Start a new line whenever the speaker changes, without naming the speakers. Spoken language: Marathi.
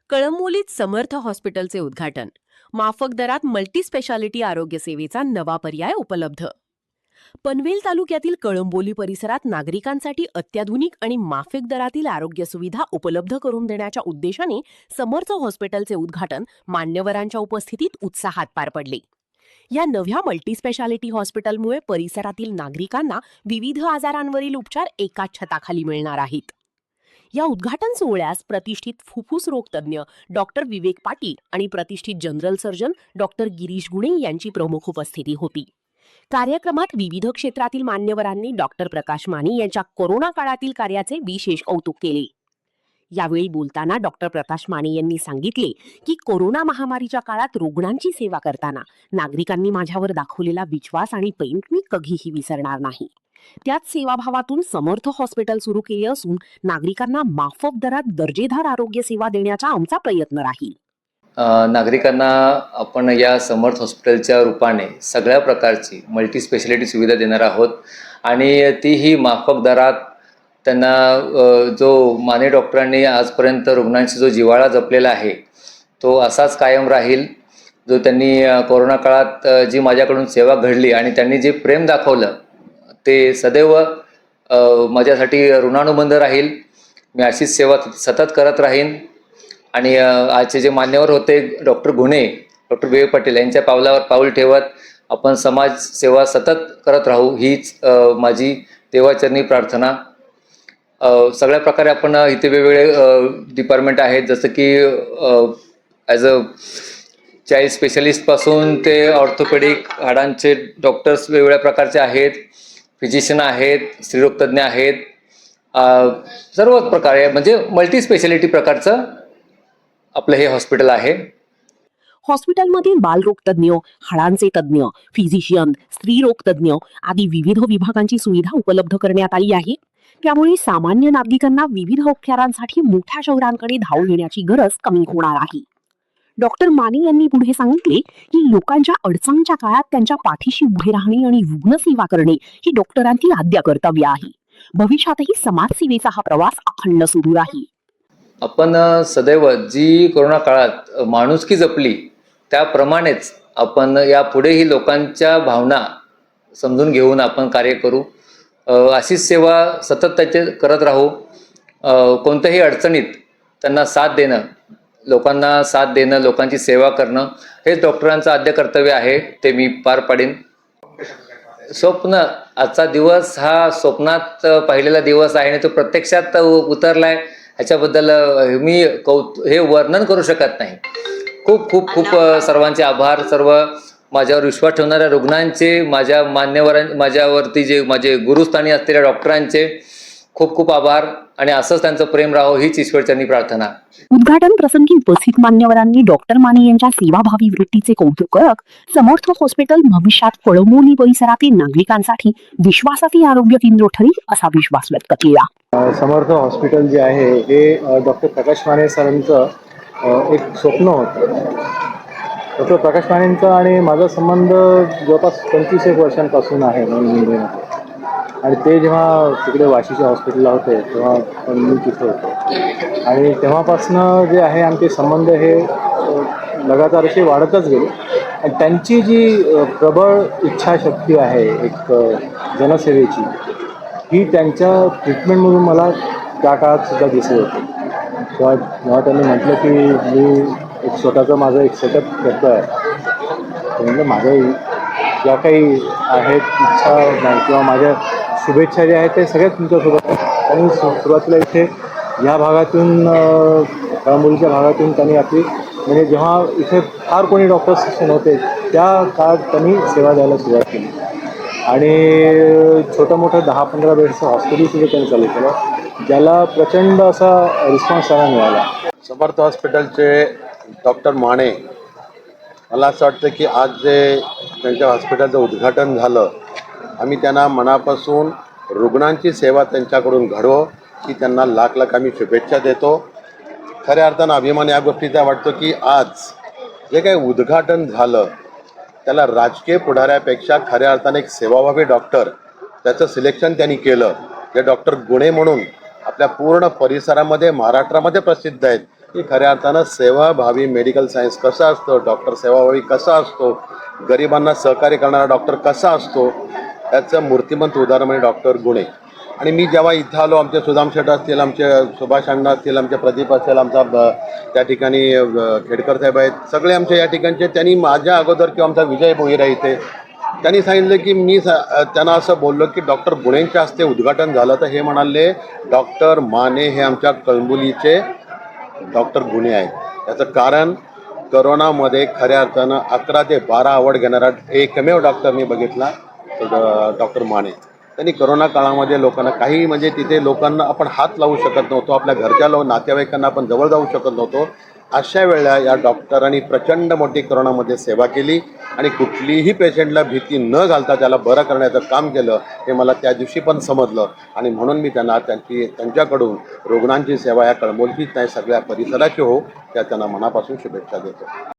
कळंबोलीत समर्थ हॉस्पिटलचे उद्घाटन. माफक दरात मल्टी स्पेशालिटी आरोग्य सेवेचा नवा पर्याय उपलब्ध. पनवेल तालुक्यातील कळंबोली परिसरात नागरिकांसाठी अत्याधुनिक आणि माफक दरातील आरोग्य सुविधा उपलब्ध करून देण्याच्या उद्देशाने समर्थ हॉस्पिटलचे उद्घाटन मान्यवरांच्या उपस्थितीत उत्साहात पार पडले. या नव्या मल्टी स्पेशालिटी हॉस्पिटलमुळे परिसरातील नागरिकांना विविध आजारांवरील उपचार एकाच छताखाली मिळणार आहेत. या उद्घाटन सोहळ्यास प्रतिष्ठित फुफ्फुस रोग तज्ज्ञ डॉक्टर विवेक पाटील आणि प्रतिष्ठित जनरल सर्जन डॉक्टर गिरीश गुणे यांची प्रमुख उपस्थिती होती. कार्यक्रमात विविध क्षेत्रातील मान्यवरांनी डॉक्टर प्रकाश माने यांच्या कोरोना काळातील कार्याचे विशेष कौतुक केले. यावेळी बोलताना डॉक्टर प्रकाश माने यांनी सांगितले की कोरोना महामारीच्या काळात रुग्णांची सेवा करताना नागरिकांनी माझ्यावर दाखवलेला विश्वास आणि प्रेम मी कधीही विसरणार नाही. त्याच सेवाभावातून समर्थ हॉस्पिटल सुरू केले असून नागरिकांना माफक दरात दर्जेदार आरोग्य सेवा देण्याचा आमचा प्रयत्न राहील.
नागरिकांना आपण या समर्थ हॉस्पिटलच्या रूपाने सगळ्या प्रकारची मल्टी स्पेशालिटी सुविधा देणार आहोत आणि तीही माफक दरात. त्यांना जो माने डॉक्टरांनी आजपर्यंत रुग्णांशी जो जिव्हाळा जपलेला आहे तो असाच कायम राहील. जो त्यांनी कोरोना काळात जी माझ्याकडून सेवा घडली आणि त्यांनी जे प्रेम दाखवलं ते सदैव माझ्यासाठी ऋणानुबंध राहील. मी अशीच सेवा सतत करत राहीन. आणि आजचे जे मान्यवर होते डॉक्टर गुणे, डॉक्टर विवेक पाटील यांच्या पावलावर पाऊल ठेवत आपण समाज सेवा सतत करत राहू हीच माझी देवाचरणी प्रार्थना. सगळ्या प्रकारे आपण इथे वेगवेगळे डिपार्टमेंट आहेत, जसं की ॲज अ चाइल्ड स्पेशलिस्टपासून ते ऑर्थोपेडिक हाडांचे डॉक्टर्स वेगवेगळ्या प्रकारचे आहेत, फिजिशियन आहेत, स्त्रीरोगतज्ञ आहेत, सर्व प्रकारे म्हणजे मल्टी स्पेशालिटी प्रकारचं आपलं हे हॉस्पिटल आहे.
हॉस्पिटलमध्ये बालरोग तज्ज्ञ, हाडांचे तज्ज्ञ, फिजिशियन, स्त्रीरोग तज्ज्ञ आदी विविध विभागांची सुविधा उपलब्ध करण्यात आली आहे. त्यामुळे सामान्य नागरिकांना विविध उपचारांसाठी मोठ्या शहरांकडे धाव घेण्याची गरज कमी होणार आहे. डॉक्टर माने यांनी पुढे सांगितले की लोकांच्या अडचणीच्या काळात त्यांच्या पाठीशी उभे राहणे आणि रुग्णसेवा करणे ही डॉक्टरांची आद्य कर्तव्य आहे. भविष्यातही समाजसेवेचा हा प्रवास अखंड सुरू राहील.
आपण सदैव जी कोरोना काळात माणुसकी जपली त्याप्रमाणेच आपण यापुढेही लोकांच्या भावना समजून घेऊन आपण कार्य करू. अशीच सेवा सतत त्याचे करत राहू. कोणत्याही अडचणीत त्यांना साथ देणं, लोकांना साथ देणं, लोकांची सेवा करणं हेच डॉक्टरांचं आद्य कर्तव्य आहे. ते मी पार पाडीन. स्वप्न, आजचा दिवस हा स्वप्नात पाहिलेला दिवस आहे आणि तो प्रत्यक्षात उतरलाय ह्याच्याबद्दल मी हे वर्णन करू शकत नाही. खूप खूप खूप सर्वांचे आभार. सर्व माझ्यावर विश्वास ठेवणाऱ्या रुग्णांचे, माझ्या माझ्यावरती जे माझे गुरुस्थानी असलेल्या डॉक्टरांचे खूप खूप आभार आणि असंच त्यांचं प्रेम राहो हीच ईश्वरचरणी प्रार्थना.
उद्घाटन प्रसंगी उपस्थित मान्यवरांनी डॉक्टर माने यांच्या सेवाभावी वृत्तीचे कौतुक करत समर्थ हॉस्पिटल भविष्यात कळंबोली परिसरातील नागरिकांसाठी विश्वासाचे आरोग्य केंद्र ठरेल असा विश्वास व्यक्त केला.
समर्थ हॉस्पिटल जे आहे हे डॉक्टर प्रकाश माने सरांचं एक स्वप्न होतं. डॉक्टर प्रकाश मानेंचा आणि माझा संबंध जवळपास 25 वर्षांपासून आहे आणि ते जेव्हा तिकडे वाशीच्या हॉस्पिटलला होते तेव्हा पण मी तिथे होतो आणि तेव्हापासनं जे आहे आमचे संबंध हे लगातार असे वाढतच गेले. आणि त्यांची जी प्रबळ इच्छाशक्ती आहे एक जनसेवेची ही त्यांच्या ट्रीटमेंटमधून मला त्या काळात सुद्धा दिसत होते. जेव्हा त्यांनी म्हटलं की मी एक स्वतःचं माझं एक सेटअप करतो आहे, म्हणजे माझ्या ज्या काही आहेत इच्छा किंवा माझ्या शुभेच्छा ज्या आहेत ते सगळ्यात तुमच्यासोबत. त्यांनी सुरुवातीला इथे ह्या भागातून कळंबोलीच्या भागातून त्यांनी आपली म्हणजे जेव्हा इथे फार कोणी डॉक्टर्स नव्हते त्या काळात त्यांनी सेवा द्यायला सुरुवात केली आणि छोटं मोठं 10-15 बेडचं हॉस्पिटलसुद्धा त्यांनी चालू केलं, ज्याला प्रचंड असा रिस्पॉन्स त्यांना मिळाला.
समर्थ हॉस्पिटलचे डॉक्टर माने, मला असं वाटतं की आज जे त्यांच्या हॉस्पिटलचं उद्घाटन झालं, आम्ही त्यांना मनापासून रुग्णांची सेवा त्यांच्याकडून घडवो की त्यांना लाख लाख आम्ही शुभेच्छा देतो. खऱ्या अर्थानं अभिमान या गोष्टीचा वाटतो की आज जे काही उद्घाटन झालं त्याला राजकीय पुढाऱ्यापेक्षा खऱ्या अर्थाने एक सेवाभावी डॉक्टर त्याचं सिलेक्शन त्यांनी केलं. जे डॉक्टर गुणे म्हणून आपल्या पूर्ण परिसरामध्ये महाराष्ट्रामध्ये प्रसिद्ध आहेत. की खऱ्या अर्थानं सेवाभावी मेडिकल सायन्स कसं असतं, डॉक्टर सेवाभावी कसा असतो, गरिबांना सहकार्य करणारा डॉक्टर कसा असतो, याचं मूर्तिमंत उदाहरण म्हणजे डॉक्टर गुणे. आणि मी जेव्हा इथं आलो, आमचे सुदाम शेट असतील, आमचे सुभाष अण्णा असतील, आमचे प्रदीप असेल, आमचा त्या ठिकाणी खेडकर साहेब आहेत, सगळे आमच्या या ठिकाणचे. त्यांनी माझ्या अगोदर किंवा आमचा विजय भोईरा इथे त्यांनी सांगितलं की त्यांना असं बोललो की डॉक्टर गुणेंच्या हस्ते उद्घाटन झालं, तर हे म्हणाले डॉक्टर माने हे आमच्या कळंबोलीचे डॉक्टर गुणे आहेत. याचं कारण करोनामध्ये खऱ्या अर्थानं 11 ते 12 अवॉर्ड घेणारा एकमेव डॉक्टर मी बघितला तो डॉक्टर माने. त्यांनी करोना काळामध्ये लोकांना काही म्हणजे तिथे लोकांना आपण हात लावू शकत नव्हतो, आपल्या घरच्या नातेवाईकांना आपण जवळ जाऊ शकत नव्हतो. अशा वेळेला या डॉक्टरांनी प्रचंड मोठी करोनामध्ये सेवा केली आणि कुठलीही पेशंटला भीती न घालता त्याला बरं करण्याचं काम केलं. हे मला त्या दिवशी पण समजलं आणि म्हणून मी त्यांना त्यांच्याकडून रुग्णांची सेवा या कळंबोलीचीच नाही सगळ्या परिसराची हो, त्या त्यांना मनापासून शुभेच्छा देतो.